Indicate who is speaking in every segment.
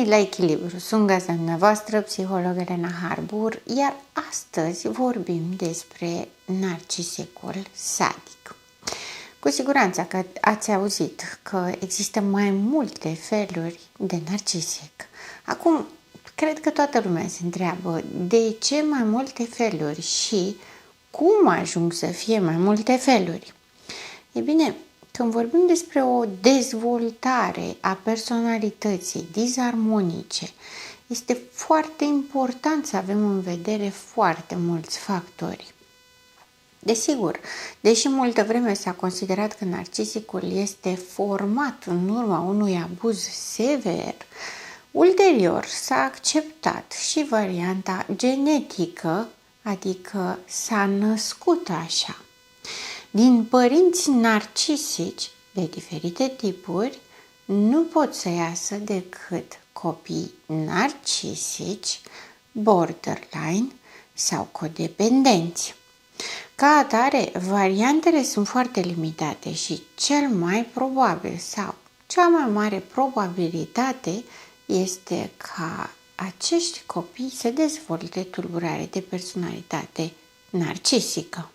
Speaker 1: la echilibru! Sunt gazda dumneavoastră, psiholog Elena Harbur, iar astăzi vorbim despre narcisicul sadic. Cu siguranță că ați auzit că există mai multe feluri de narcisic. Acum, cred că toată lumea se întreabă de ce mai multe feluri și cum ajung să fie mai multe feluri. E bine, când vorbim despre o dezvoltare a personalității disarmonice, este foarte important să avem în vedere foarte mulți factori. Desigur, deși multă vreme s-a considerat că narcisicul este format în urma unui abuz sever, ulterior s-a acceptat și varianta genetică, adică s-a născut așa. Din părinți narcisici de diferite tipuri, nu pot să iasă decât copii narcisici, borderline sau codependenți. Ca atare, variantele sunt foarte limitate și cel mai probabil sau cea mai mare probabilitate este ca acești copii să dezvolte tulburare de personalitate narcisică.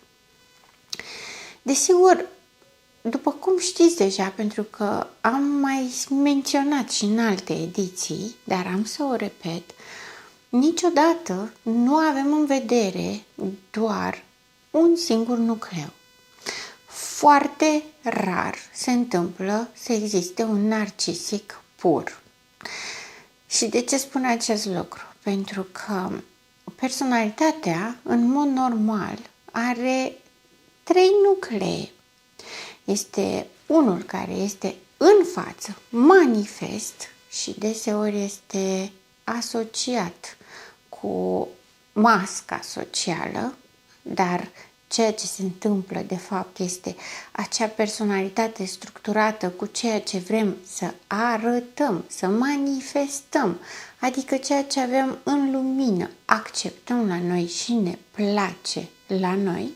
Speaker 1: Desigur, după cum știți deja, pentru că am mai menționat și în alte ediții, dar am să o repet, niciodată nu avem în vedere doar un singur nucleu. Foarte rar se întâmplă să existe un narcisic pur. Și de ce spun acest lucru? Pentru că personalitatea, în mod normal, are 3 nuclee. Este unul care este în față, manifest și deseori este asociat cu masca socială, dar ceea ce se întâmplă de fapt este acea personalitate structurată cu ceea ce vrem să arătăm, să manifestăm, adică ceea ce avem în lumină, acceptăm la noi și ne place la noi.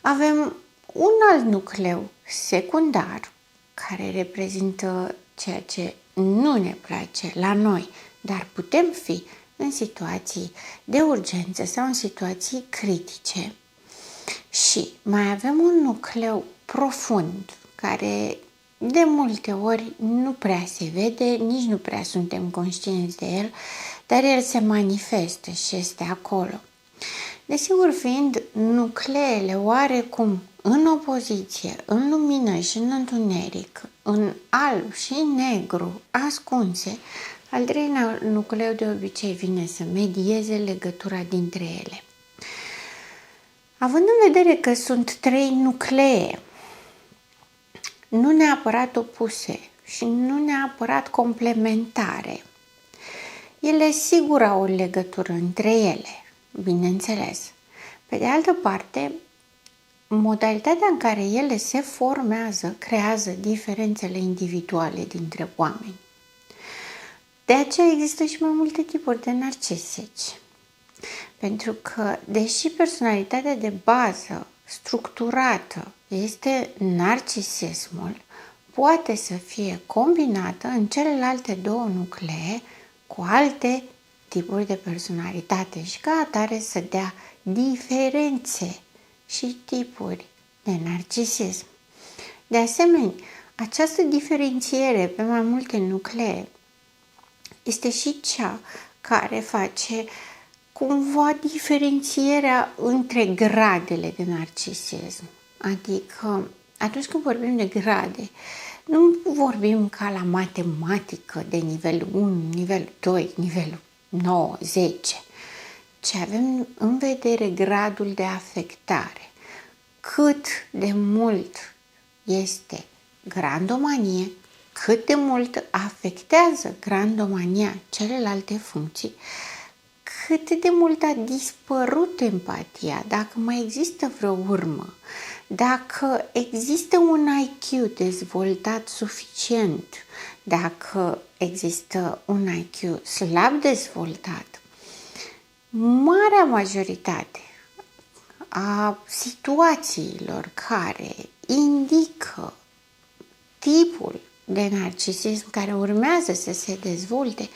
Speaker 1: Avem un alt nucleu secundar care reprezintă ceea ce nu ne place la noi, dar putem fi în situații de urgență sau în situații critice. Și mai avem un nucleu profund care de multe ori nu prea se vede, nici nu prea suntem conștienți de el, dar el se manifestă și este acolo. Desigur, fiind nucleele oarecum în opoziție, în lumină și în întuneric, în alb și negru, ascunse, al treilea nucleu de obicei vine să medieze legătura dintre ele. Având în vedere că sunt 3 nuclee, nu neapărat opuse și nu neapărat complementare, ele sigur au o legătură între ele, bineînțeles. Pe de altă parte, modalitatea în care ele se formează creează diferențele individuale dintre oameni. De aceea există și mai multe tipuri de narcisici. Pentru că, deși personalitatea de bază, structurată, este narcisismul, poate să fie combinată în celelalte 2 nuclee cu alte tipuri de personalitate și ca atare să dea diferențe și tipuri de narcisism. De asemenea, această diferențiere pe mai multe nuclee este și cea care face cumva diferențierea între gradele de narcisism. Adică, atunci când vorbim de grade, nu vorbim ca la matematică de nivelul 1, nivelul 2, nivelul 9, 10, ci avem în vedere gradul de afectare. Cât de mult este grandomanie, cât de mult afectează grandomania celelalte funcții, cât de mult a dispărut empatia, dacă mai există vreo urmă, dacă există un IQ dezvoltat suficient, dacă există un IQ slab dezvoltat. Marea majoritate a situațiilor care indică tipul de narcisism care urmează să se dezvolte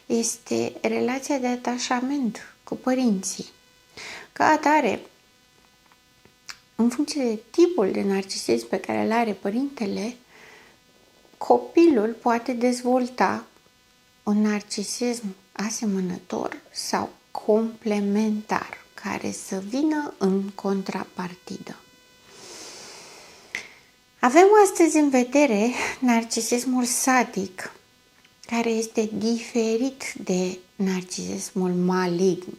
Speaker 1: este relația de atașament cu părinții. Ca atare, în funcție de tipul de narcisism pe care îl are părintele, copilul poate dezvolta un narcisism asemănător sau complementar, care să vină în contrapartidă. Avem astăzi în vedere narcisismul sadic, care este diferit de narcisismul malign.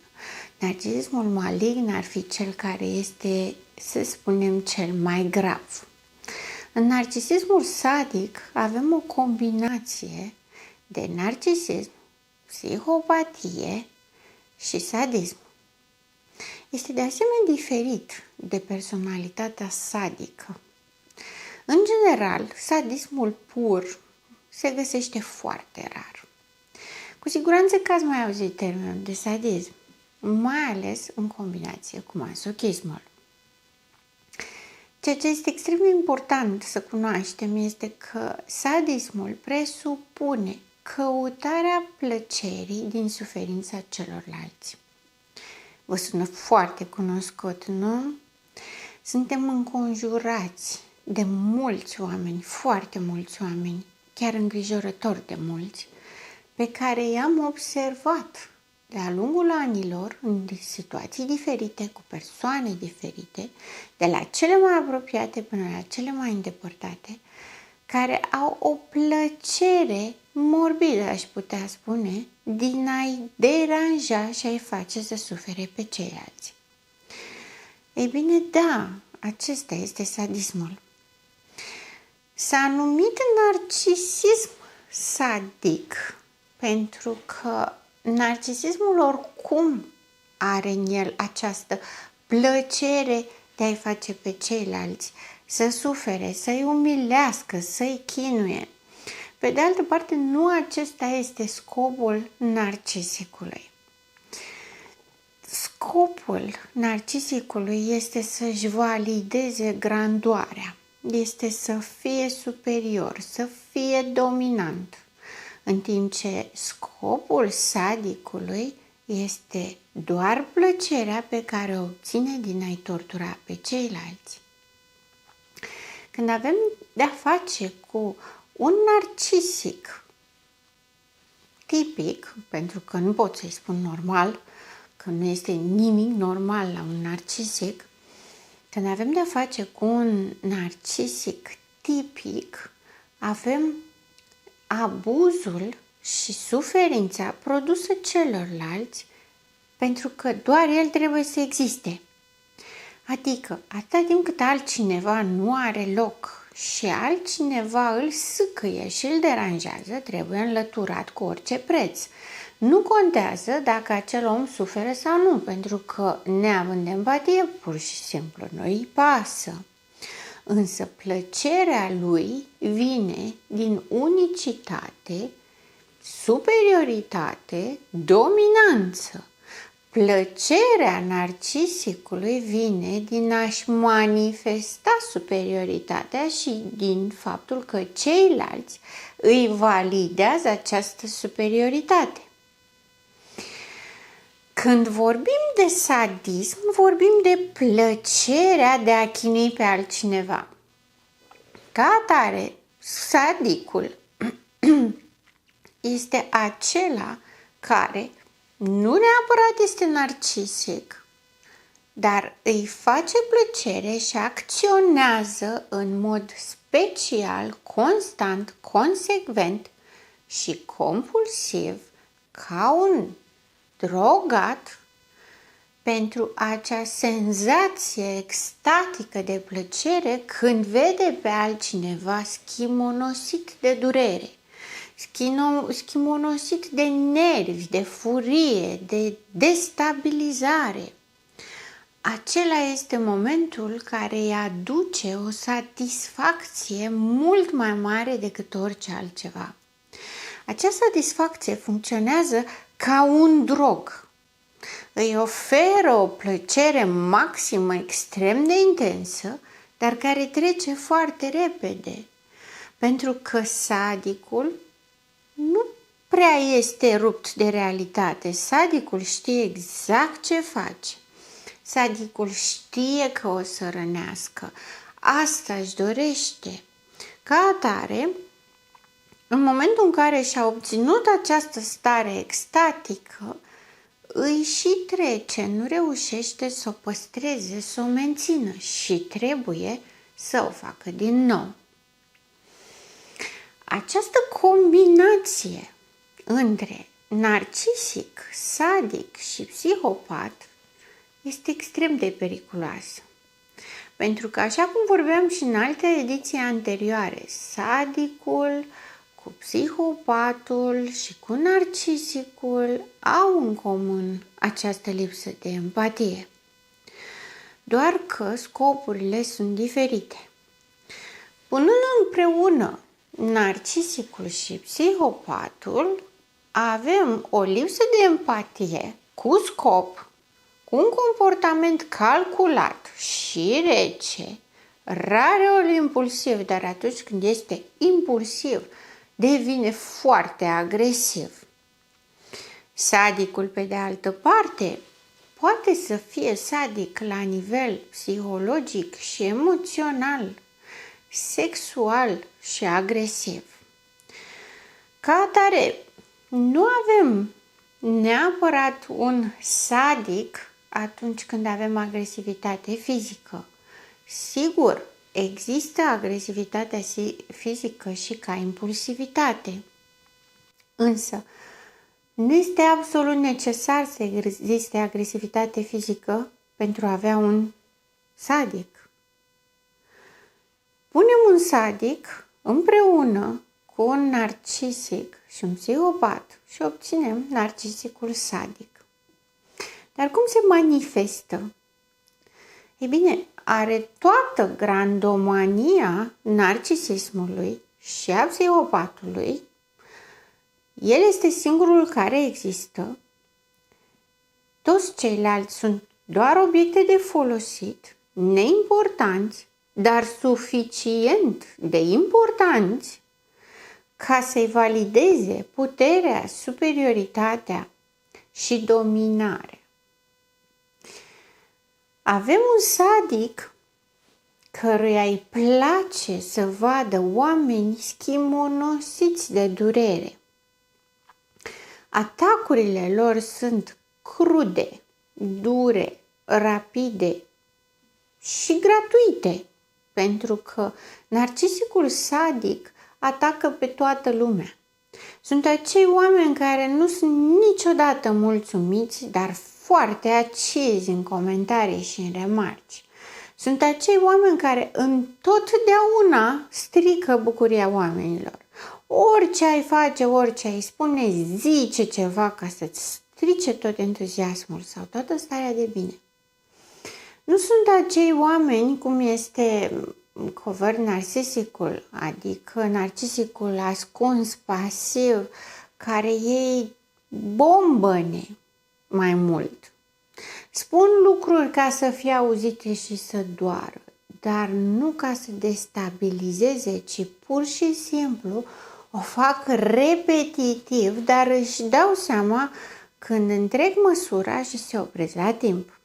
Speaker 1: Narcisismul malign ar fi cel care este, să spunem, cel mai grav. În narcisismul sadic avem o combinație de narcisism, psihopatie și sadism. Este de asemenea diferit de personalitatea sadică. În general, sadismul pur se găsește foarte rar. Cu siguranță că ați mai auzit termenul de sadism, mai ales în combinație cu masochismul. Ceea ce este extrem de important să cunoaștem este că sadismul presupune căutarea plăcerii din suferința celorlalți. Vă sună foarte cunoscut, nu? Suntem înconjurați de mulți oameni, foarte mulți oameni, chiar îngrijorător de mulți, pe care i-am observat de-a lungul anilor în situații diferite, cu persoane diferite, de la cele mai apropiate până la cele mai îndepărtate, care au o plăcere morbidă, aș putea spune, din a-i deranja și a-i face să sufere pe ceilalți. Ei bine, da, acesta este sadismul. S-a numit narcisism sadic pentru că narcisismul oricum are în el această plăcere de a-i face pe ceilalți să sufere, să-i umilească, să-i chinuie. Pe de altă parte, nu acesta este scopul narcisicului. Scopul narcisicului este să-și valideze grandoarea, este să fie superior, să fie dominant, în timp ce scopul sadicului este doar plăcerea pe care o obține din a-i tortura pe ceilalți. Când avem de-a face cu un narcisic tipic, pentru că nu pot să-i spun normal, că nu este nimic normal la un narcisic, când avem de-a face cu un narcisic tipic, avem abuzul și suferința produsă celorlalți pentru că doar el trebuie să existe. Adică, atâta timp cât altcineva nu are loc și altcineva îl sâcâie și îl deranjează, trebuie înlăturat cu orice preț. Nu contează dacă acel om suferă sau nu, pentru că, neavând empatie, pur și simplu nu îi pasă. Însă plăcerea lui vine din unicitate, superioritate, dominanță. Plăcerea narcisicului vine din a-și manifesta superioritatea și din faptul că ceilalți îi validează această superioritate. Când vorbim de sadism, vorbim de plăcerea de a chinui pe altcineva. Ca atare, sadicul este acela care nu neapărat este narcisic, dar îi face plăcere și acționează în mod special, constant, consecvent și compulsiv ca un drogat pentru acea senzație extatică de plăcere când vede pe altcineva schimonosit de durere, schimonosit de nervi, de furie, de destabilizare. Acela este momentul care îi aduce o satisfacție mult mai mare decât orice altceva. Această satisfacție funcționează ca un drog. Îi oferă o plăcere maximă, extrem de intensă, dar care trece foarte repede. Pentru că sadicul nu prea este rupt de realitate. Sadicul știe exact ce face. Sadicul știe că o să rănească. Asta își dorește. Ca atare, în momentul în care și-a obținut această stare extatică, îi și trece, nu reușește să o păstreze, să o mențină și trebuie să o facă din nou. Această combinație între narcisic, sadic și psihopat este extrem de periculoasă. Pentru că, așa cum vorbeam și în alte ediții anterioare, sadicul cu psihopatul și cu narcisicul au în comun această lipsă de empatie. Doar că scopurile sunt diferite. Punând împreună narcisicul și psihopatul, avem o lipsă de empatie cu scop, cu un comportament calculat și rece, rareori impulsiv, dar atunci când este impulsiv, devine foarte agresiv. Sadicul, pe de altă parte, poate să fie sadic la nivel psihologic și emoțional, sexual și agresiv. Ca atare, nu avem neapărat un sadic atunci când avem agresivitate fizică. Sigur, există agresivitatea fizică și ca impulsivitate, însă nu este absolut necesar să existe agresivitate fizică pentru a avea un sadic. Punem un sadic împreună cu un narcisic și un psihopat și obținem narcisicul sadic. Dar cum se manifestă? Ei bine, are toată grandomania narcisismului și a psihopatului. El este singurul care există. Toți ceilalți sunt doar obiecte de folosit, neimportanți, dar suficient de importanți ca să-i valideze puterea, superioritatea și dominarea. Avem un sadic căruia îi place să vadă oameni schimonosiți de durere. Atacurile lor sunt crude, dure, rapide și gratuite, pentru că narcisicul sadic atacă pe toată lumea. Sunt acei oameni care nu sunt niciodată mulțumiți, dar foarte acizi în comentarii și în remarci. Sunt acei oameni care întotdeauna strică bucuria oamenilor. Orice ai face, orice ai spune, zice ceva ca să-ți strice tot entuziasmul sau toată starea de bine. Nu sunt acei oameni cum este covert narcisicul, adică narcisicul ascuns, pasiv, care ei bombăne mai mult. Spun lucruri ca să fie auzite și să doară, dar nu ca să destabilizeze, ci pur și simplu o fac repetitiv, dar își dau seama când întreg măsura și se opresc la timp.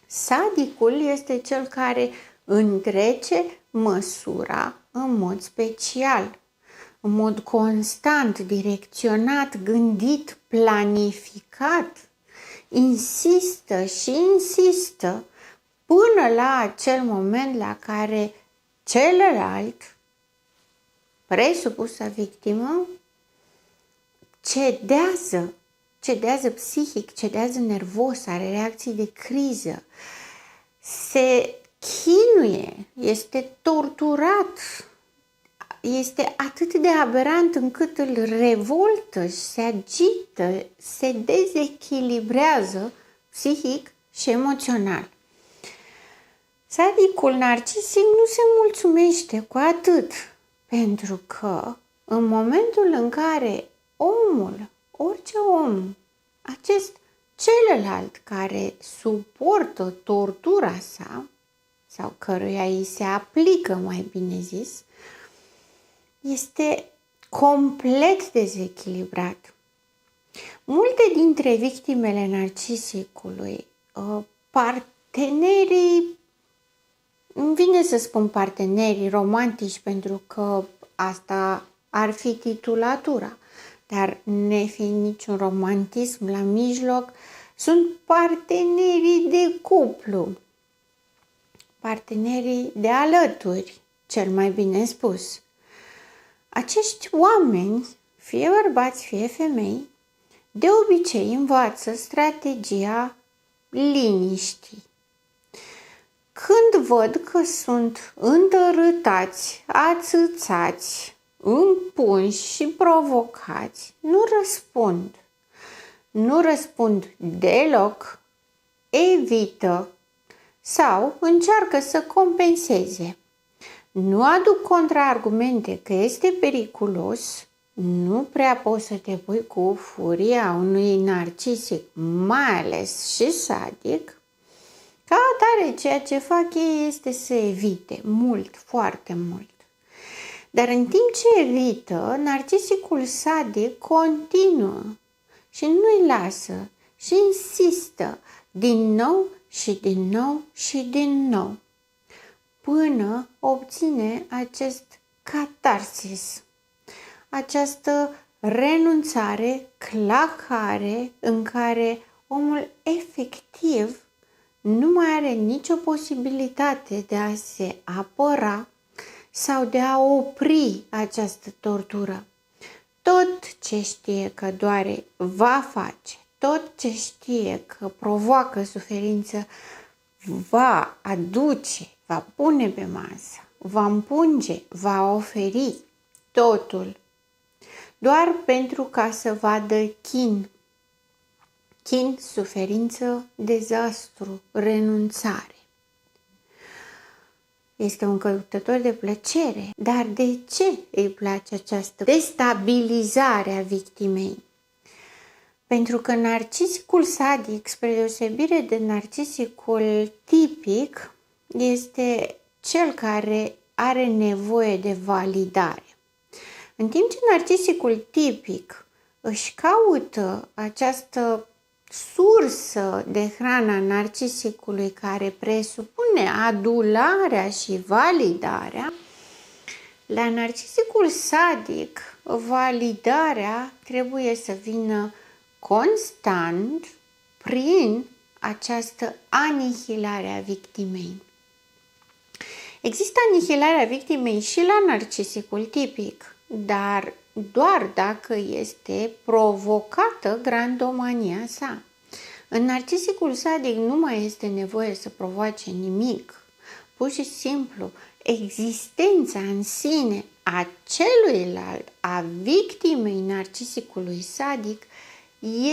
Speaker 1: Sadicul este cel care întrece măsura în mod special, în mod constant, direcționat, gândit, planificat, insistă și insistă până la acel moment la care celălalt, presupusă victimă, cedează psihic, cedează nervos, are reacții de criză, se chinuie, este torturat, este atât de aberant încât îl revoltă și se agită, se dezechilibrează psihic și emoțional. Sadicul narcisic nu se mulțumește cu atât, pentru că în momentul în care omul, orice om, acest celălalt care suportă tortura sa, sau căruia îi se aplică, mai bine zis, este complet dezechilibrat. Multe dintre victimele narcisicului, partenerii, îmi vine să spun partenerii romantici pentru că asta ar fi titulatura, dar nefiind niciun romantism la mijloc, sunt partenerii de cuplu, partenerii de alături, cel mai bine spus. Acești oameni, fie bărbați, fie femei, de obicei învață strategia liniștii. Când văd că sunt întărâtați, ațățați, împunși și provocați, nu răspund. Nu răspund deloc, evită sau încearcă să compenseze. Nu aduc contraargumente că este periculos, nu prea poți să te pui cu furia unui narcisic, mai ales și sadic. Ca atare, ceea ce fac ei este să evite mult, foarte mult. Dar în timp ce evită, narcisicul sadic continuă și nu-i lasă și insistă din nou și din nou și din nou, până obține acest catarsis, această renunțare, clacare, în care omul efectiv nu mai are nicio posibilitate de a se apăra sau de a opri această tortură. Tot ce știe că doare va face, tot ce știe că provoacă suferință va aduce, va pune pe masă, va împunge, va oferi totul, doar pentru ca să vadă chin. Chin, suferință, dezastru, renunțare. Este un căutător de plăcere, dar de ce îi place această destabilizare a victimei? Pentru că narcisicul sadic, spre deosebire de narcisicul tipic, este cel care are nevoie de validare. În timp ce narcisicul tipic își caută această sursă de hrana narcisicului care presupune adularea și validarea, la narcisicul sadic, validarea trebuie să vină constant prin această anihilare a victimei. Există anihilarea victimei și la narcisicul tipic, dar doar dacă este provocată grandomania sa. În narcisicul sadic nu mai este nevoie să provoace nimic. Pur și simplu, existența în sine a celuilalt, a victimei narcisicului sadic,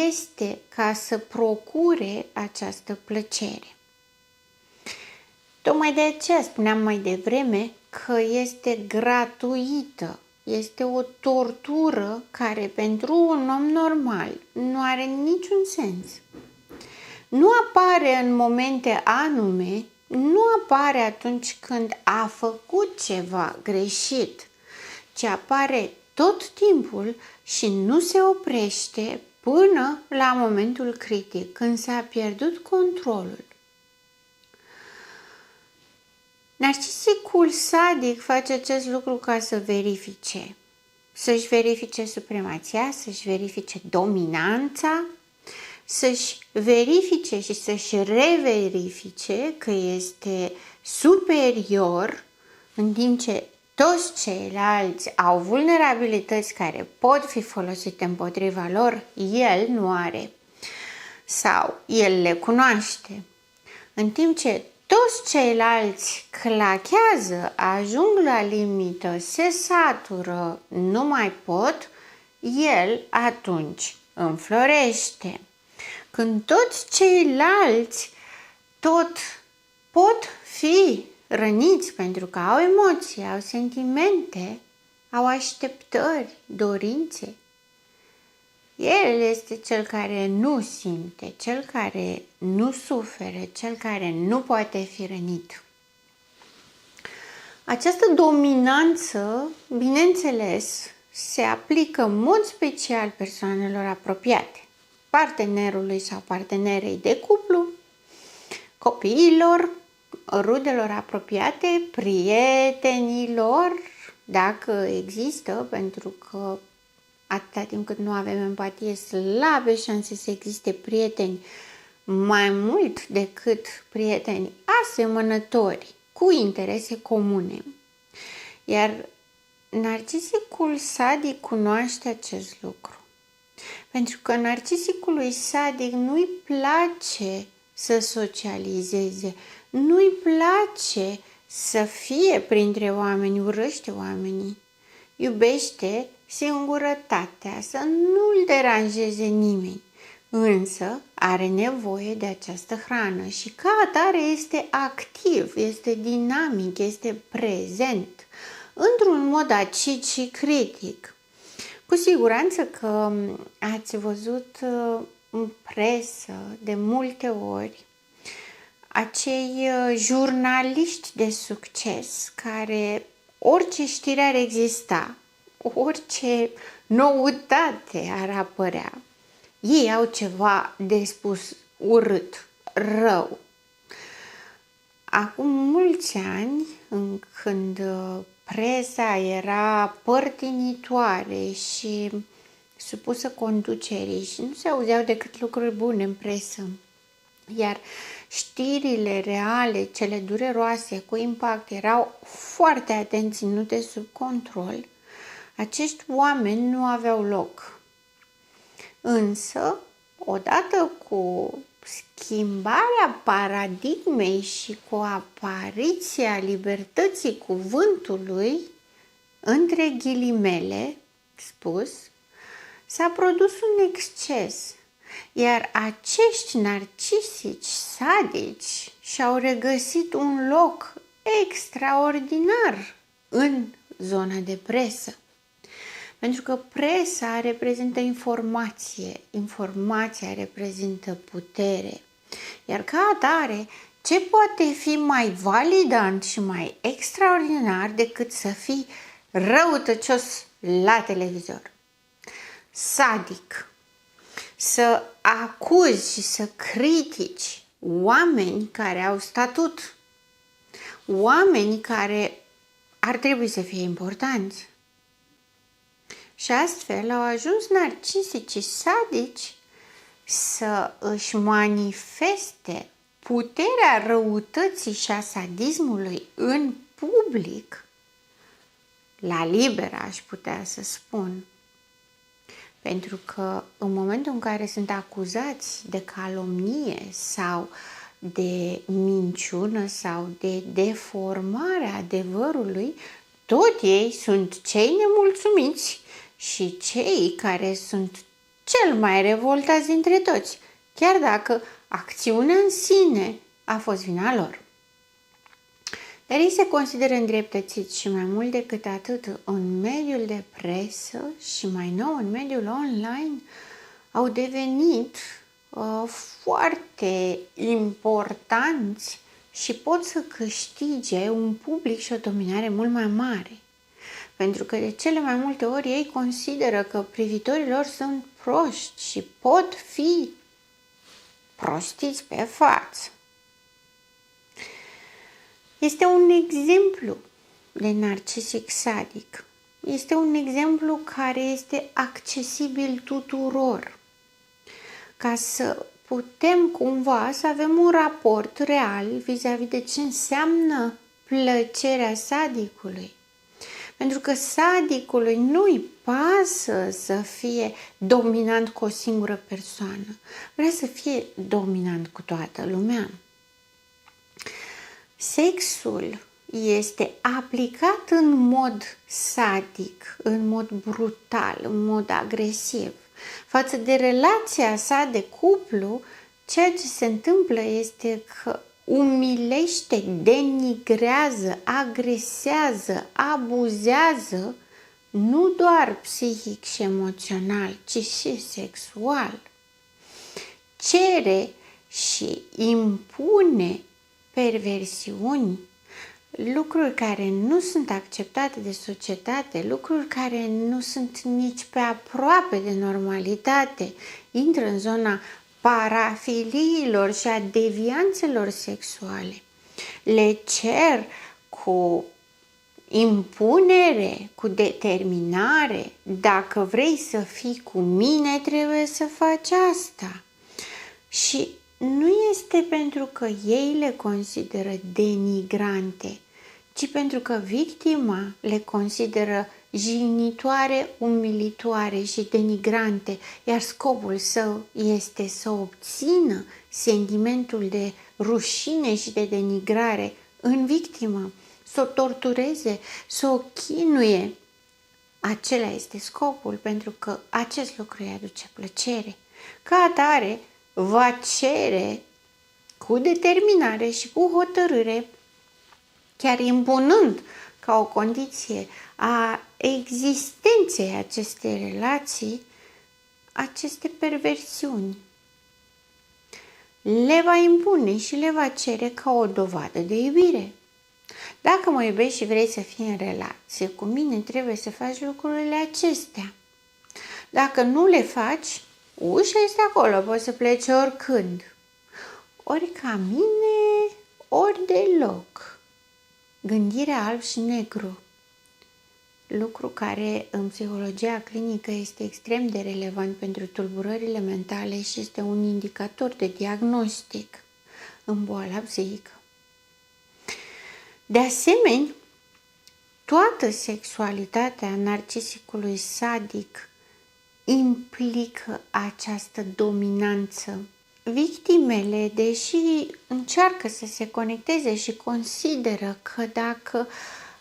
Speaker 1: este ca să procure această plăcere. Tocmai de aceea spuneam mai devreme că este gratuită. Este o tortură care pentru un om normal nu are niciun sens. Nu apare în momente anume, nu apare atunci când a făcut ceva greșit, ci apare tot timpul și nu se oprește până la momentul critic, când s-a pierdut controlul. Narcisicul sadic face acest lucru ca să verifice, să-și verifice supremația, să-și verifice dominanța, să-și verifice și să-și reverifice că este superior, în timp ce toți ceilalți au vulnerabilități care pot fi folosite împotriva lor, el nu are sau el le cunoaște. În timp ce toți ceilalți clachează, ajung la limită, se satură, nu mai pot, el atunci înflorește. Când toți ceilalți tot pot fi răniți pentru că au emoții, au sentimente, au așteptări, dorințe, el este cel care nu simte, cel care nu suferă, cel care nu poate fi rănit. Această dominanță, bineînțeles, se aplică în mod special persoanelor apropiate, partenerului sau partenerei de cuplu, copiilor, rudelor apropiate, prietenilor, dacă există, pentru că atâta timp cât nu avem empatie, slabe șanse să existe prieteni mai mult decât prieteni asemănători cu interese comune. Iar narcisicul sadic cunoaște acest lucru. Pentru că narcisicului sadic nu-i place să socializeze, nu-i place să fie printre oameni, urăște oamenii. Iubește singurătatea, să nu-l deranjeze nimeni. Însă are nevoie de această hrană și ca atare este activ, este dinamic, este prezent, într-un mod acid și critic. Cu siguranță că ați văzut în presă de multe ori acei jurnaliști de succes care orice știre ar exista, orice noutate ar apărea, ei au ceva de spus urât, rău. Acum mulți ani, când presa era părtinitoare și supusă conducerii și nu se auzeau decât lucruri bune în presă, iar știrile reale, cele dureroase, cu impact, erau foarte atent ținute sub control, acești oameni nu aveau loc. Însă, odată cu schimbarea paradigmei și cu apariția libertății cuvântului, între ghilimele spus, s-a produs un exces, iar acești narcisici sadici și-au regăsit un loc extraordinar în zona de presă. Pentru că presa reprezintă informație, informația reprezintă putere. Iar ca atare, ce poate fi mai validant și mai extraordinar decât să fii răutăcios la televizor, sadic, să acuzi și să critici oameni care au statut, oameni care ar trebui să fie importanți. Și astfel au ajuns narcisicii sadici să își manifeste puterea răutății și a sadismului în public, la liberă, aș putea să spun. Pentru că în momentul în care sunt acuzați de calomnie sau de minciună sau de deformare a adevărului, tot ei sunt cei nemulțumiți și cei care sunt cel mai revoltați dintre toți, chiar dacă acțiunea în sine a fost vina lor. Dar ei se consideră îndreptățiți și mai mult decât atât în mediul de presă și mai nou în mediul online au devenit foarte importanți și pot să câștige un public și o dominare mult mai mare. Pentru că de cele mai multe ori ei consideră că privitorii lor sunt proști și pot fi prostiți pe față. Este un exemplu de narcisic sadic. Este un exemplu care este accesibil tuturor. Ca să putem cumva să avem un raport real vis-a-vis de ce înseamnă plăcerea sadicului. Pentru că sadicului nu-i pasă să fie dominant cu o singură persoană. Vrea să fie dominant cu toată lumea. Sexul este aplicat în mod sadic, în mod brutal, în mod agresiv. Față de relația sa de cuplu, ceea ce se întâmplă este că umilește, denigrează, agresează, abuzează, nu doar psihic și emoțional, ci și sexual. Cere și impune perversiuni lucruri care nu sunt acceptate de societate, lucruri care nu sunt nici pe aproape de normalitate, intră în zona parafiliilor și a devianțelor sexuale. Le cer cu impunere, cu determinare: dacă vrei să fii cu mine, trebuie să faci asta. Și nu este pentru că ei le consideră denigrante, ci pentru că victima le consideră jignitoare, umilitoare și denigrante, iar scopul său este să obțină sentimentul de rușine și de denigrare în victimă, să o tortureze, să o chinuie. Acela este scopul, pentru că acest lucru îi aduce plăcere. Ca atare, va cere cu determinare și cu hotărâre, chiar impunând ca o condiție a existenței acestei relații, aceste perversiuni. Le va impune și le va cere ca o dovadă de iubire. Dacă mă iubești și vrei să fii în relație cu mine, trebuie să faci lucrurile acestea. Dacă nu le faci, ușa este acolo, poți să pleci oricând. Ori ca mine, ori deloc. Gândirea alb și negru. Lucru care în psihologia clinică este extrem de relevant pentru tulburările mentale și este un indicator de diagnostic în boala psihică. De asemenea, toată sexualitatea narcisicului sadic implică această dominanță. Victimele, deși încearcă să se conecteze și consideră că dacă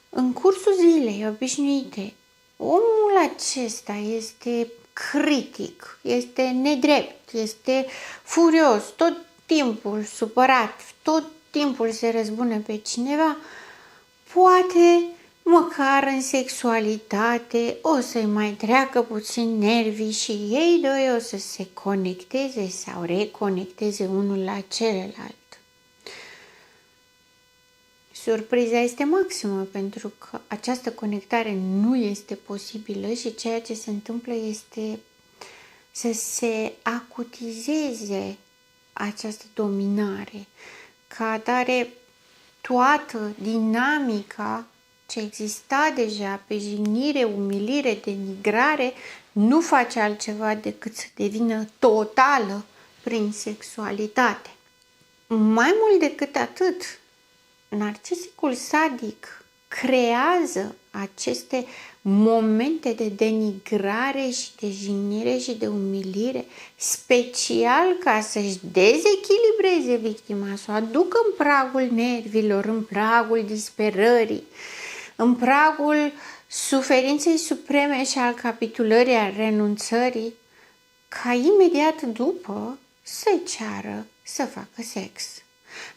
Speaker 1: în cursul zilei obișnuite omul acesta este critic, este nedrept, este furios, tot timpul supărat, tot timpul se răzbună pe cineva, poate măcar în sexualitate o să-i mai treacă puțin nervii și ei doi o să se conecteze sau reconecteze unul la celălalt. Surpriza este maximă, pentru că această conectare nu este posibilă și ceea ce se întâmplă este să se acutizeze această dominare. Ca atare, toată dinamica ce exista deja pe jignire, umilire, denigrare, nu face altceva decât să devină totală prin sexualitate. Mai mult decât atât, narcisicul sadic creează aceste momente de denigrare și de jignire și de umilire special ca să-și dezechilibreze victima, să o aducă în pragul nervilor, în pragul disperării, în pragul suferinței supreme și al capitulării, al renunțării, ca imediat după să ceară să facă sex.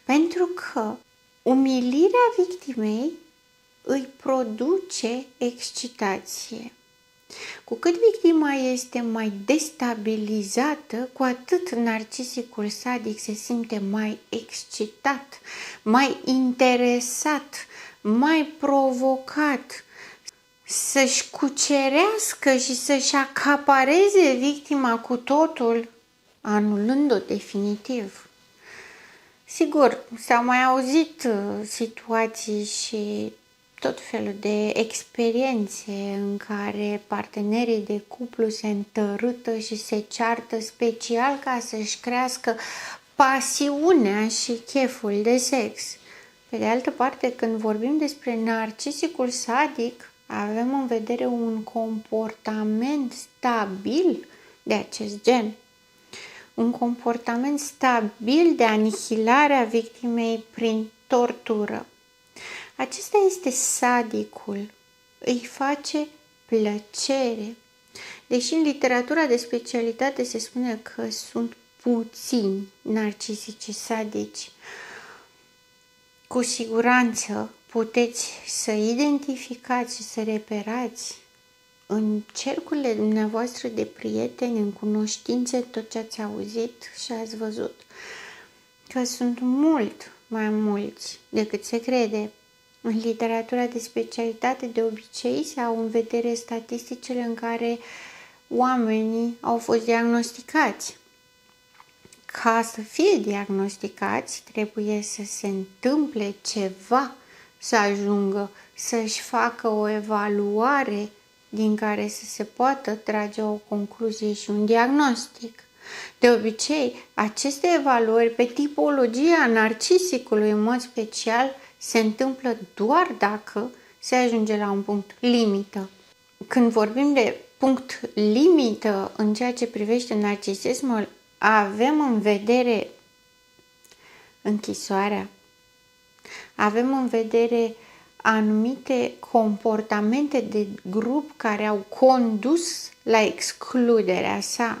Speaker 1: Pentru că umilirea victimei îi produce excitație. Cu cât victima este mai destabilizată, cu atât narcisicul sadic se simte mai excitat, mai interesat, mai provocat să-și cucerească și să-și acapareze victima cu totul, anulând-o definitiv. Sigur, s-au mai auzit situații și tot felul de experiențe în care partenerii de cuplu se întărâtă și se ceartă special ca să-și crească pasiunea și cheful de sex. Pe de altă parte, când vorbim despre narcisicul sadic, avem în vedere un comportament stabil de acest gen. Un comportament stabil de anihilare a victimei prin tortură. Acesta este sadicul, îi face plăcere. Deși în literatura de specialitate se spune că sunt puțini narcisici sadici, cu siguranță puteți să identificați și să reperați în cercurile dumneavoastră de prieteni, în cunoștințe, tot ce ați auzit și ați văzut, că sunt mult mai mulți decât se crede În literatura de specialitate, de obicei, se au în vedere statisticile în care oamenii au fost diagnosticați. Ca să fie diagnosticați, trebuie să se întâmple ceva, să ajungă să-și facă o evaluare din care să se poată trage o concluzie și un diagnostic. De obicei, aceste evaluări pe tipologia narcisicului în mod special se întâmplă doar dacă se ajunge la un punct limită. Când vorbim de punct limită în ceea ce privește narcisismul, avem în vedere închisoarea, avem în vedere anumite comportamente de grup care au condus la excluderea sa.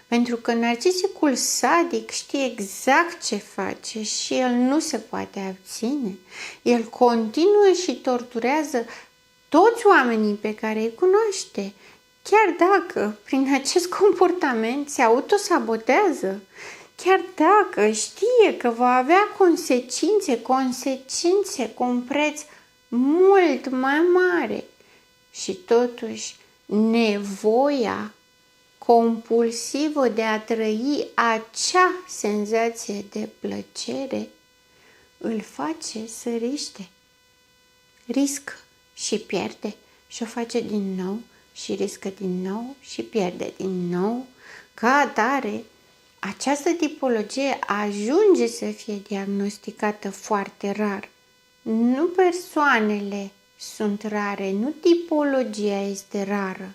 Speaker 1: Pentru că narcisicul sadic știe exact ce face și el nu se poate abține. El continuă și torturează toți oamenii pe care îi cunoaște, chiar dacă prin acest comportament se autosabotează, chiar dacă știe că va avea consecințe cu un preț mult mai mare. Și totuși nevoia compulsivă de a trăi acea senzație de plăcere îl face să riște. Riscă și pierde și o face din nou și riscă din nou și pierde din nou. Ca atare, această tipologie ajunge să fie diagnosticată foarte rar. Nu persoanele sunt rare, nu tipologia este rară,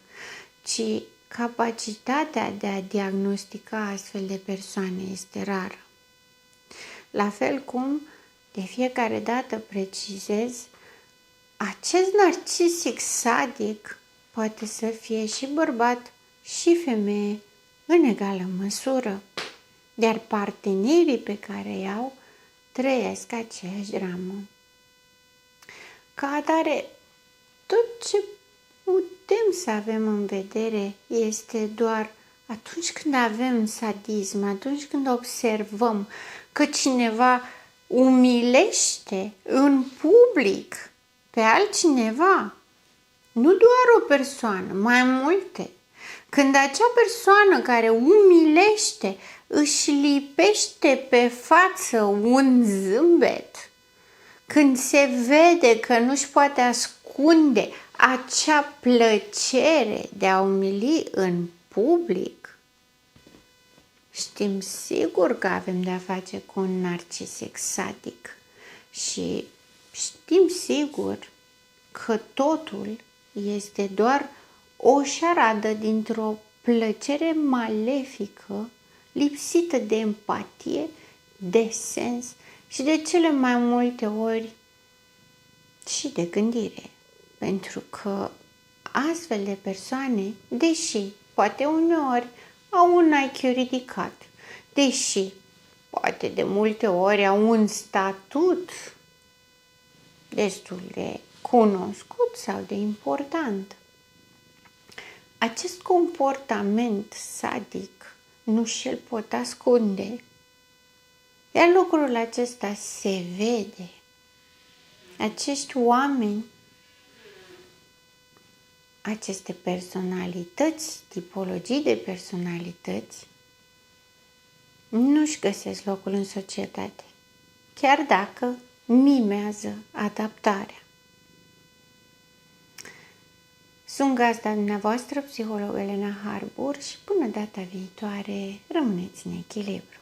Speaker 1: ci capacitatea de a diagnostica astfel de persoane este rară. La fel cum, de fiecare dată precizez, acest narcisic sadic poate să fie și bărbat și femeie în egală măsură, iar partenerii pe care îi au trăiesc aceeași dramă. Ca atare, tot ce putem să avem în vedere este doar atunci când avem sadism, atunci când observăm că cineva umilește în public pe altcineva, nu doar o persoană, mai multe. Când acea persoană care umilește își lipește pe față un zâmbet, când se vede că nu-și poate ascunde acea plăcere de a umili în public, știm sigur că avem de-a face cu un narcisic sadic și știm sigur că totul este doar o șaradă dintr-o plăcere malefică, lipsită de empatie, de sens și de cele mai multe ori și de gândire. Pentru că astfel de persoane, deși poate uneori au un IQ ridicat, deși poate de multe ori au un statut destul de cunoscut sau de important, acest comportament sadic nu și-l pot ascunde. Iar lucrul acesta se vede. Acești oameni, aceste personalități, tipologii de personalități, nu-și găsesc locul în societate, chiar dacă mimează adaptarea. Sunt gazda dumneavoastră, psiholog Elena Harbur, și până data viitoare, rămâneți în echilibru.